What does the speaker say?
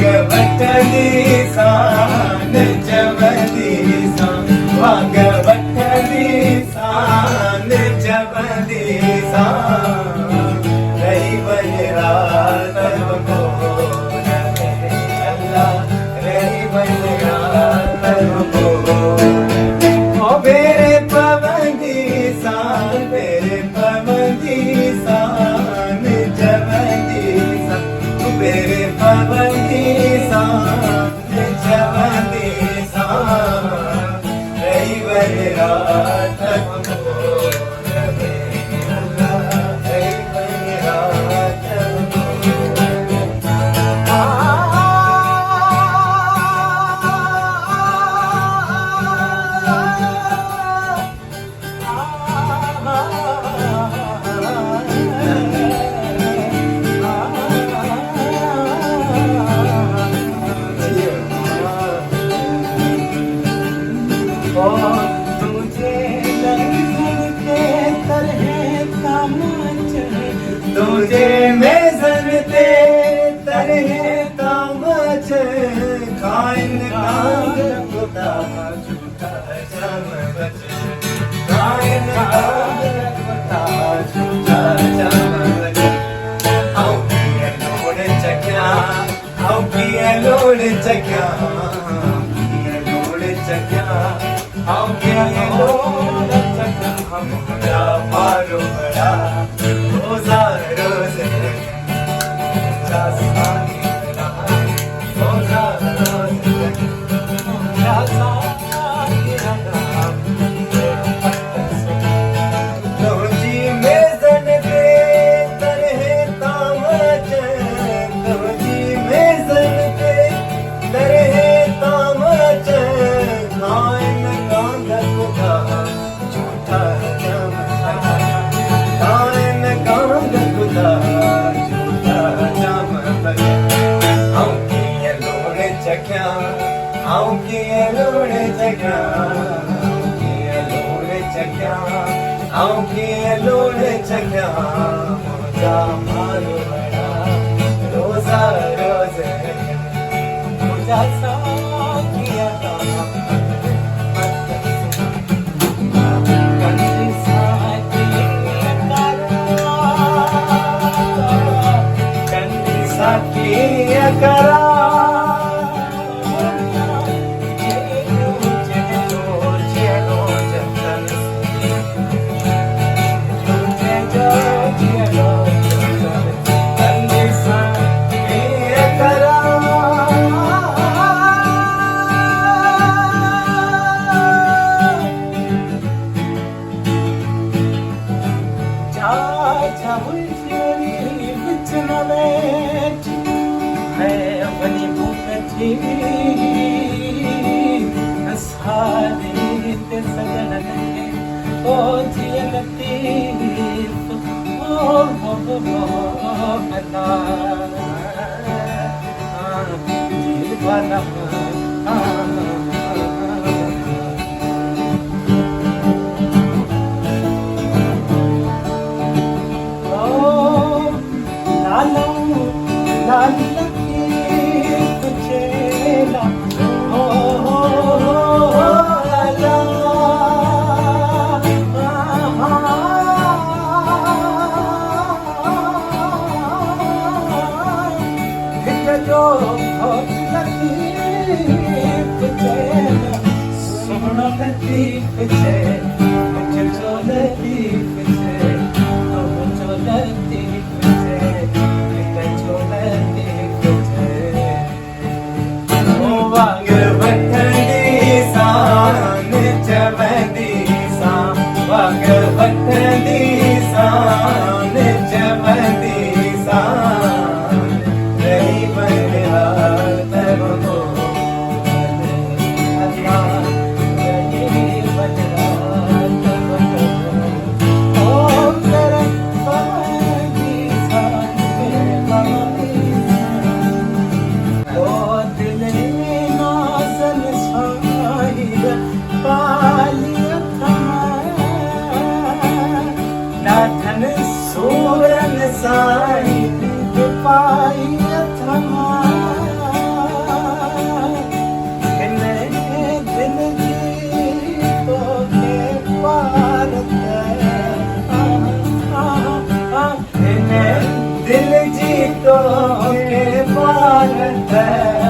वागवटली सान जवली सान वागवटली सान जवली सान रही बन रात को अल्लाह रही बन रात को ओ मेरे पवनी सान मेरे पवनी सान जवली सान मेरे पवनी सान जवली सान रही बन रात को तुझे मैं जनते तरह तामच खाइन कांग खुदा झूठा जम बच खाइन कांग खुदा झूठा जम बच आओ पिए लोड़ चक्या आओ पिए लोड़ चक्या पिए लोड़ चक्या आओ पिए लोड़ चक्या हमरा मारो बड़ा रोजा रोज जासानी रोजा रोज जासानी रोजी में जनते तरह तामच रोजी में जनते तरह तामच खाइन कांग खुदा झूठा जम खाइन कांग खुदा झूठा जम बच आऊं किए लोड़ चख्या आऊं किए लोड़ चख्या किए लोड़ चख्या आऊं किए लोड़ चख्या मुझा मारो बड़ा रोजा रोज मुझा सा किया करा सूरन साई पाई थमा आनंद है